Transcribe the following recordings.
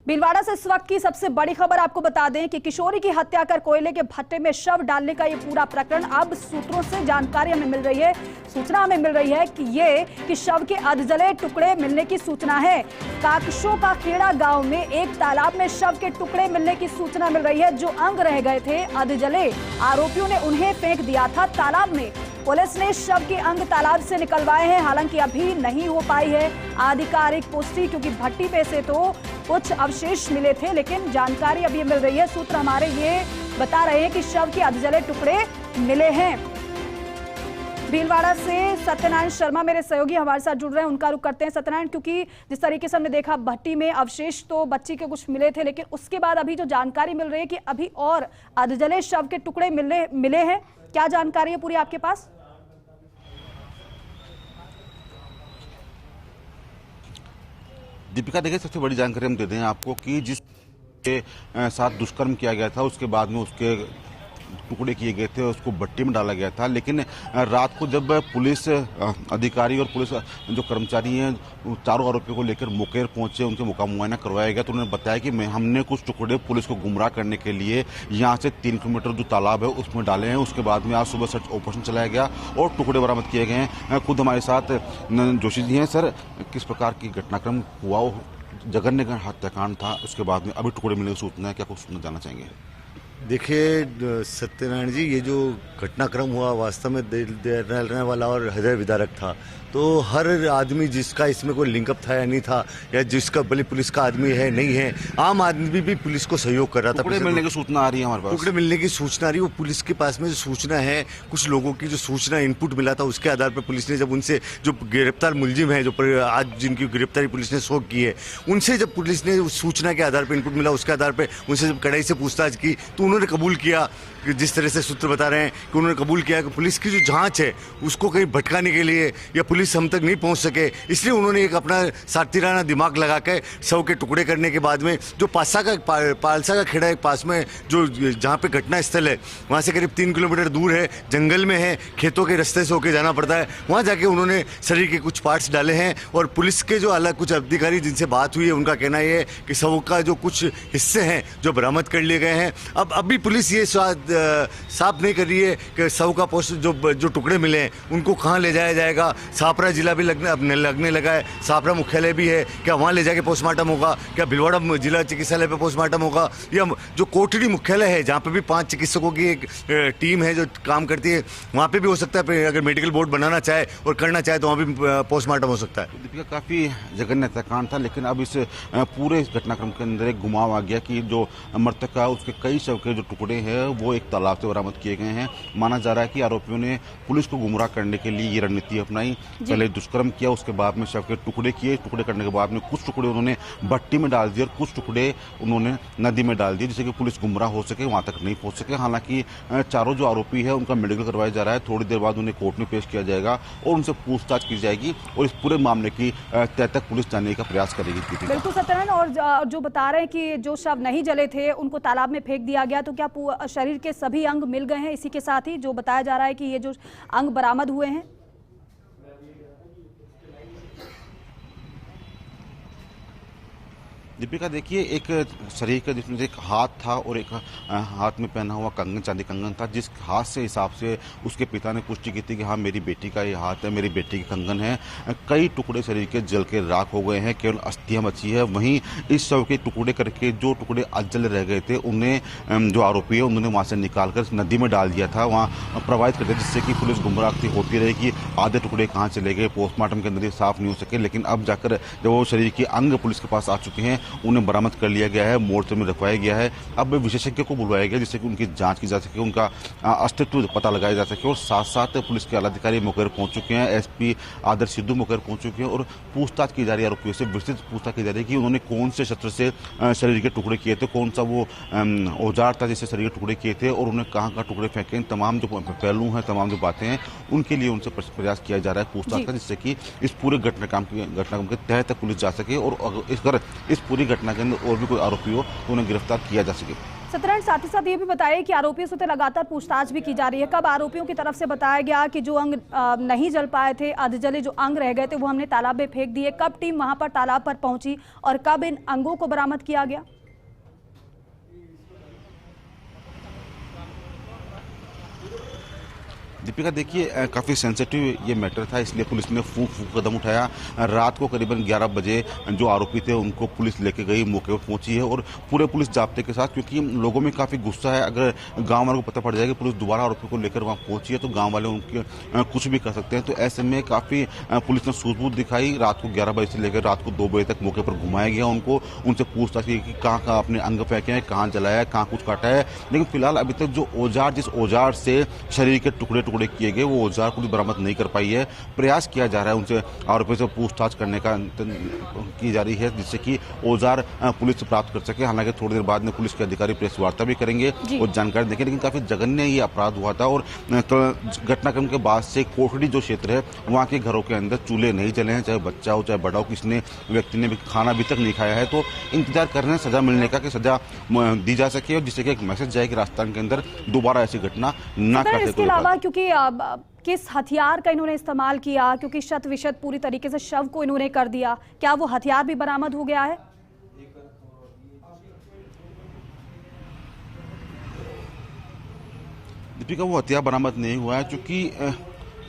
भीलवाड़ा से इस वक्त की सबसे बड़ी खबर आपको बता दें कि किशोरी की हत्या कर कोयले के भट्टे में शव डालने का ये पूरा प्रकरण अब सूत्रों से जानकारी हमें मिल रही है। सूचना हमें मिल रही है कि शव के अधजले टुकड़े मिलने की सूचना है। काकशों का खेड़ा गांव में एक तालाब में शव के टुकड़े मिलने की सूचना मिल रही है। जो अंग रह गए थे अधजले, आरोपियों ने उन्हें फेंक दिया था तालाब में। पुलिस ने शव के अंग तालाब से निकलवाए हैं, हालांकि अभी नहीं हो पाई है आधिकारिक पुष्टि, क्योंकि भट्टी पे से तो कुछ अवशेष मिले थे, लेकिन जानकारी अभी मिल रही है। सूत्र हमारे ये बता रहे हैं कि शव के अधजले टुकड़े मिले हैं। भीलवाड़ा से सत्यनारायण शर्मा मेरे सहयोगी हमारे साथ जुड़ रहे हैं, उनका रुख करते हैं। सत्यनारायण, क्योंकि जिस तरीके से हमने देखा भट्टी में अवशेष तो बच्ची के कुछ मिले थे, लेकिन उसके बाद अभी जो जानकारी मिल रही है कि अभी और अधजले शव के टुकड़े मिले हैं, क्या जानकारी है पूरी आपके पास? दीपिका, देखिए, सबसे बड़ी जानकारी हम दे दें आपको कि जिस के साथ दुष्कर्म किया गया था उसके बाद में उसके टुकड़े किए गए थे, उसको भट्टी में डाला गया था। लेकिन रात को जब पुलिस अधिकारी और पुलिस जो कर्मचारी हैं चारों आरोपियों को लेकर मुकेर पहुंचे, उनके मुका मुआयना करवाया गया, तो उन्होंने बताया कि हमने कुछ टुकड़े पुलिस को गुमराह करने के लिए यहाँ से 3 किलोमीटर जो तालाब है उसमें डाले हैं। उसके बाद में आज सुबह सर्च ऑपरेशन चलाया गया और टुकड़े बरामद किए गए हैं। खुद हमारे साथ जोशी जी हैं। सर, किस प्रकार की घटनाक्रम हुआ? जघन्य हत्याकांड था, उसके बाद में अभी टुकड़े मिलने की सूचना है, क्या कुछ सुनना जानना चाहेंगे? देखिए सत्यनारायण जी, ये जो घटनाक्रम हुआ वास्तव में रहने वाला और हृदय विदारक था। तो हर आदमी जिसका इसमें कोई लिंकअप था या नहीं था, या जिसका भले पुलिस का आदमी है नहीं है, आम आदमी भी पुलिस को सहयोग कर रहा था। टुकड़े मिलने की सूचना आ रही है हमारे पास। टुकड़े मिलने की सूचना आ रही है, वो पुलिस के पास में जो सूचना है, कुछ लोगों की जो सूचना इनपुट मिला था, उसके आधार पर पुलिस ने जब उनसे जो गिरफ्तार मुलजिम है, जो आज जिनकी गिरफ्तारी पुलिस ने शोक की है, उनसे जब पुलिस ने उस सूचना के आधार पर इनपुट मिला, उसके आधार पर उनसे जब कड़ाई से पूछताछ की तो उन्होंने कबूल किया, जिस तरह से सूत्र बता रहे हैं कि उन्होंने कबूल किया कि पुलिस की जो जांच है उसको कहीं भटकाने के लिए या पुलिस हम तक नहीं पहुंच सके, इसलिए उन्होंने एक अपना सातिराना दिमाग लगा के शव के टुकड़े करने के बाद में जो पालसा का खेड़ा एक पास में जो जहाँ पे घटना स्थल है वहाँ से करीब 3 किलोमीटर दूर है, जंगल में है, खेतों के रास्ते से होकर जाना पड़ता है, वहाँ जाके उन्होंने शरीर के कुछ पार्ट्स डाले हैं। और पुलिस के जो अलग कुछ अधिकारी जिनसे बात हुई है उनका कहना ये है कि शव का जो कुछ हिस्से हैं जो बरामद कर लिए गए हैं। अब अभी पुलिस ये साफ नहीं कर रही है कि शव का पोस्ट जो टुकड़े मिले हैं उनको कहाँ ले जाया जाएगा। सापरा जिला भी लगने लगा है, सापरा मुख्यालय भी है, क्या वहाँ ले जाके पोस्टमार्टम होगा, क्या भीलवाड़ा जिला चिकित्सालय पे पोस्टमार्टम होगा, या जो कोटड़ी मुख्यालय है जहाँ पे भी 5 चिकित्सकों की एक टीम है जो काम करती है, वहाँ पे भी हो सकता है। अगर मेडिकल बोर्ड बनाना चाहे और करना चाहे तो वहाँ भी पोस्टमार्टम हो सकता है। दीपिका, काफी जघन्य हत्याकांड था, लेकिन अब इस पूरे घटनाक्रम के अंदर एक घुमाव आ गया कि जो मृतक है उसके कई शव के जो टुकड़े हैं वो एक तालाब से बरामद किए गए हैं। माना जा रहा है कि आरोपियों ने पुलिस को गुमराह करने के लिए ये रणनीति अपनाई। पहले दुष्कर्म किया, उसके बाद में शव के टुकड़े किए, टुकड़े करने के बाद में कुछ टुकड़े उन्होंने भट्टी में डाल दिए और कुछ टुकड़े उन्होंने नदी में डाल दिए, जिससे कि पुलिस गुमराह हो सके, वहां तक नहीं पहुंच सके। हालांकि चारों जो आरोपी है उनका मेडिकल करवाया जा रहा है, थोड़ी देर बाद उन्हें कोर्ट में पेश किया जाएगा और उनसे पूछताछ की जाएगी और इस पूरे मामले की तह तक पुलिस जाने का प्रयास करेगी। बिल्कुल सत्यनारायण, और जो बता रहे हैं कि जो शव नहीं जले थे उनको तालाब में फेंक दिया गया, तो क्या शरीर के सभी अंग मिल गए हैं? इसी के साथ ही जो बताया जा रहा है कि ये जो अंग बरामद हुए हैं। दीपिका, देखिए, एक शरीर का जिसमें एक हाथ था और एक हाथ में पहना हुआ कंगन, चांदी कंगन था, जिस हाथ से हिसाब से उसके पिता ने पुष्टि की थी कि हाँ मेरी बेटी का ये हाथ है, मेरी बेटी की कंगन है। कई टुकड़े शरीर के जल के राख हो गए हैं, केवल अस्थियां बची है। वहीं इस शव के टुकड़े करके जो टुकड़े अजल रह गए थे उन्हें जो आरोपी है उन्होंने वहाँ से निकाल कर नदी में डाल दिया था, वहाँ प्रवाहित कर दिया, जिससे कि पुलिस गुमराह होती रही कि आधे टुकड़े कहाँ चले गए, पोस्टमार्टम के अंदर ये साफ नहीं हो सके। लेकिन अब जाकर जब वो शरीर के अंग पुलिस के पास आ चुके हैं, उन्हें बरामद कर लिया गया है, मोर्चे में रखवाया गया है। अब विशेषज्ञ को बुलवाया गया जिससे कि उनकी जांच की जा सके, उनका अस्तित्व पता लगाया जा सके। और साथ साथ पुलिस के आलाधिकारी मौके पर पहुंच चुके हैं, एसपी आदर्श सिद्धू मौके पर पहुंच चुके हैं और पूछताछ की जा रही है। आरोपियों से विस्तृत पूछताछ की जा रही है कि उन्होंने कौन से शस्त्र से शरीर के टुकड़े किए थे, कौन सा वो औजार था जिससे शरीर के टुकड़े किए थे और उन्हें कहाँ कहाँ टुकड़े फेंके। तमाम जो पहलू हैं, तमाम जो बातें हैं, उनके लिए उनसे प्रयास किया जा रहा है पूछताछ का, जिससे कि इस पूरे घटनाक्रम के तह तक पुलिस जा सके और अगर इस पूरी घटना के अंदर और भी कोई आरोपी हो तो उन्हें गिरफ्तार किया जा सके। सत्यनारायण, साथ ही साथ ये भी बताइए कि आरोपियों से तो लगातार पूछताछ भी की जा रही है। कब आरोपियों की तरफ से बताया गया कि जो अंग नहीं जल पाए थे, अधजले जो अंग रह गए थे, वो हमने तालाब में फेंक दिए? कब टीम वहां पर तालाब पर पहुंची और कब इन अंगों को बरामद किया गया? दीपिका, देखिए काफ़ी सेंसिटिव ये मैटर था, इसलिए पुलिस ने फूंक कदम उठाया। रात को करीबन 11 बजे जो आरोपी थे उनको पुलिस लेके गई, मौके पर पहुंची है और पूरे पुलिस जाब्ते के साथ, क्योंकि लोगों में काफ़ी गुस्सा है। अगर गांव वालों को पता पड़ जाएगा कि पुलिस दोबारा आरोपी को लेकर वहां पहुंची है तो गांव वाले उनके कुछ भी कर सकते हैं। तो ऐसे में काफ़ी पुलिस ने सूझबूझ दिखाई। रात को 11 बजे से लेकर रात को 2 बजे तक मौके पर घुमाया गया उनको, उनसे पूछताछ की कि कहाँ कहाँ अपने अंग फेंके हैं, कहाँ जलाया है, कहाँ कुछ काटा है। लेकिन फिलहाल अभी तक जो औजार, जिस औजार से शरीर के टुकड़े किए गए, वो औजार कुछ बरामद नहीं कर पाई है। प्रयास किया जा रहा है उनसे, आरोपियों से पूछताछ करने का की जा रही है, जिससे कि औजार पुलिस से प्राप्त कर सके। हालांकि थोड़ी देर बाद में पुलिस के अधिकारी प्रेस वार्ता भी करेंगे और जानकारी देंगे। लेकिन काफी जघन्य ये अपराध हुआ था और घटनाक्रम के बाद से कोठड़ी जो क्षेत्र है वहाँ के घरों के अंदर चूल्हे नहीं जले हैं, चाहे बच्चा हो चाहे बड़ा हो, किसी व्यक्ति ने भी खाना अभी तक नहीं खाया है। तो इंतजार कर रहे हैं सजा मिलने का, कि सजा दी जा सके और जिससे कि एक मैसेज जाए कि राजस्थान के अंदर दोबारा ऐसी घटना न करते। इसके अलावा क्योंकि किस हथियार का इन्होंने इस्तेमाल किया, क्योंकि शत विशत पूरी तरीके से शव को इन्होंने कर दिया, क्या वो हथियार भी बरामद हो गया है? दीपिका, वो हथियार बरामद नहीं हुआ है, क्योंकि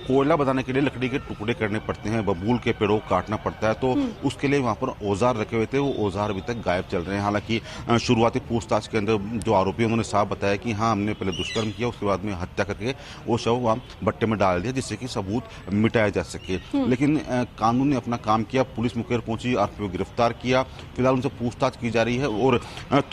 कोयला बनाने के लिए लकड़ी के टुकड़े करने पड़ते हैं, बबूल के पेड़ों को काटना पड़ता है, तो उसके लिए वहां पर औजार रखे हुए थे। वो औजार अभी तक गायब चल रहे हैं। हालांकि शुरुआती पूछताछ के अंदर जो आरोपी उन्होंने साफ बताया कि हाँ, हमने पहले दुष्कर्म किया, उसके बाद में हत्या करके वो शव वहाँ भट्टे में डाल दिया, जिससे कि सबूत मिटाया जा सके। लेकिन कानून ने अपना काम किया, पुलिस मौके पर पहुंची, आरोपी को गिरफ्तार किया। फिलहाल उनसे पूछताछ की जा रही है और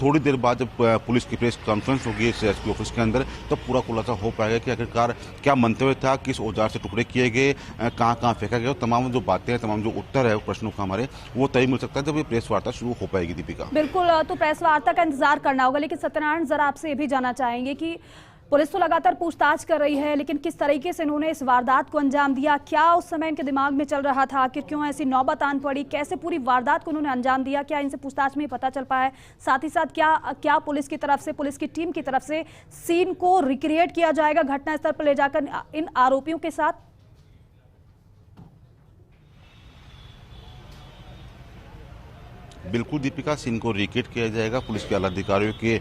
थोड़ी देर बाद जब पुलिस की प्रेस कॉन्फ्रेंस होगी एसपी ऑफिस के अंदर, तब पूरा खुलासा हो पाएगा कि आखिरकार क्या मंतव्य था, किस औजार से टुकड़े किए गए, कहां कहां फेंका गया। तमाम जो बातें हैं, तमाम जो उत्तर है प्रश्नों का हमारे, वो तय मिल सकता है जब ये प्रेस वार्ता शुरू हो पाएगी। दीपिका, बिल्कुल, तो प्रेस वार्ता का इंतजार करना होगा। लेकिन सत्यनारायण, जरा आपसे ये भी जानना चाहेंगे कि पुलिस तो लगातार पूछताछ कर रही है, लेकिन किस तरीके से इन्होंने इस वारदात को अंजाम दिया? क्या उस समय इनके दिमाग में चल रहा था? आखिर क्यों ऐसी नौबत आन पड़ी? कैसे पूरी वारदात को उन्होंने अंजाम दिया? क्या इनसे पूछताछ में पता चल पाया है? साथ ही साथ क्या पुलिस की तरफ से, पुलिस की टीम की तरफ से सीन को रिक्रिएट किया जाएगा घटनास्थल पर ले जाकर इन आरोपियों के साथ? बिल्कुल दीपिका, सीन को रिक्रिएट किया जाएगा। पुलिस के आला अधिकारियों के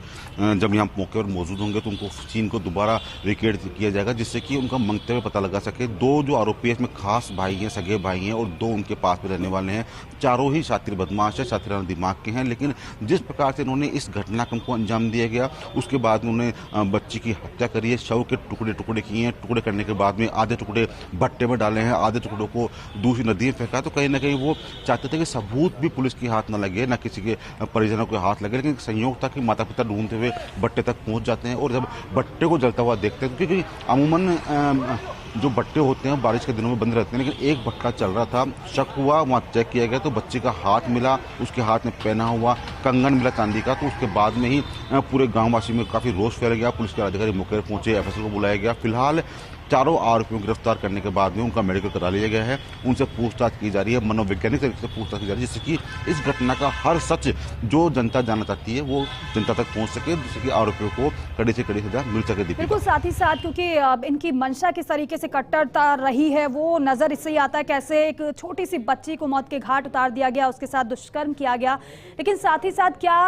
जब यहाँ मौके पर मौजूद होंगे तो उनको सीन को दोबारा रिक्रिएट किया जाएगा, जिससे कि उनका मंतव्य पता लगा सके। 2 जो आरोपी है इसमें खास भाई हैं, सगे भाई हैं और 2 उनके पास में रहने वाले हैं। चारों ही शातिर बदमाश है, शातिराना दिमाग के हैं। लेकिन जिस प्रकार से इन्होंने इस घटनाक्रम को अंजाम दिया गया, उसके बाद उन्होंने बच्ची की हत्या करी है, शव के टुकड़े किए हैं। टुकड़े करने के बाद में आधे टुकड़े भट्टे में डाले हैं, आधे टुकड़ों को दूसरी नदी में फेंका। तो कहीं ना कहीं वो चाहते थे कि सबूत भी पुलिस के हाथ न लगे, न किसी के परिजनों के हाथ लगे। लेकिन संयोग था कि माता पिता ढूंढते हुए भट्टे तक पहुंच जाते हैं और जब भट्टे को जलता हुआ देखते हैं, क्योंकि अमूमन जो भट्टे होते हैं बारिश के दिनों में बंद रहते हैं, लेकिन एक भट्टा चल रहा था, शक हुआ, वहाँ चेक किया गया तो बच्चे का हाथ मिला, उसके हाथ में पहना हुआ कंगन मिला चांदी का। तो उसके बाद में ही पूरे गाँववासी में काफ़ी रोष फैल गया। पुलिस के अधिकारी मौके पर पहुंचे, एफएसएल को बुलाया गया। फिलहाल चारों आरोपियों को गिरफ्तार करने के बाद में उनका मेडिकल करा लिया गया है, उनसे पूछताछ की जा रही है, मनोवैज्ञानिक तरीके से पूछताछ की जा रही है, जिससे कि इस घटना का हर सच जो जनता जानना चाहती है वो जनता तक पहुंच सके, जिससे कि आरोपियों को कड़ी से कड़ी सजा मिल सके। बिल्कुल, साथ ही साथ क्योंकि इनकी मंशा किस तरीके से कट्टरता रही है वो नजर इससे ही आता है, कैसे एक छोटी सी बच्ची को मौत के घाट उतार दिया गया, उसके साथ दुष्कर्म किया गया। लेकिन साथ ही साथ क्या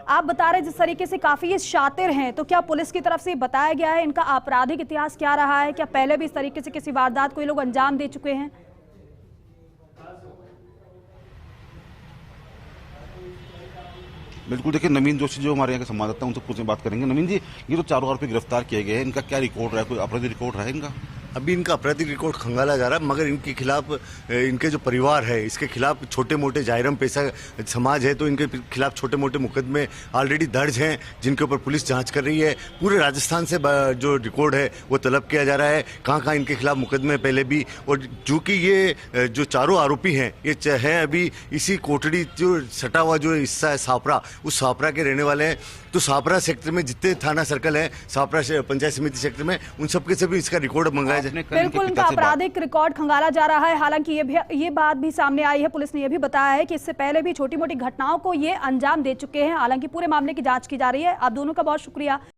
आप बता रहे जिस तरीके से काफी ये शातिर हैं, तो क्या पुलिस की तरफ से बताया गया है इनका आपराधिक इतिहास क्या रहा है? क्या पहले भी इस तरीके से किसी वारदात को ये लोग अंजाम दे चुके हैं? बिल्कुल, देखिए नवीन जोशी जो हमारे यहाँ के संवाददाता हैं उनसे कुछ बात करेंगे। नवीन जी, ये तो चारों आरोपी गिरफ्तार किए गए हैं, इनका क्या रिकॉर्ड रहा है? कोई आपराधिक रिकॉर्ड रहा है इनका? अभी इनका आपराधिक रिकॉर्ड खंगाला जा रहा है, मगर इनके खिलाफ, इनके जो परिवार है इसके खिलाफ छोटे मोटे जायरम पैसा समाज है, तो इनके खिलाफ छोटे मोटे मुकदमे ऑलरेडी दर्ज हैं, जिनके ऊपर पुलिस जांच कर रही है। पूरे राजस्थान से जो रिकॉर्ड है वो तलब किया जा रहा है, कहाँ कहाँ इनके खिलाफ मुकदमे पहले भी। और जो कि ये जो चारों आरोपी हैं ये है अभी इसी कोटड़ी जो सटा हुआ जो हिस्सा है सापरा, उस सापरा के रहने वाले हैं। तो सापरा सेक्टर में जितने थाना सर्कल हैं, सापरा पंचायत समिति सेक्टर में, उन सबके से भी इसका रिकॉर्ड मंगाया अपने कल इनके बिल्कुल पिता उनका से बात- आपराधिक रिकॉर्ड खंगाला जा रहा है। हालांकि ये बात भी सामने आई है, पुलिस ने यह भी बताया है कि इससे पहले भी छोटी मोटी घटनाओं को ये अंजाम दे चुके हैं। हालांकि पूरे मामले की जांच की जा रही है। आप दोनों का बहुत शुक्रिया।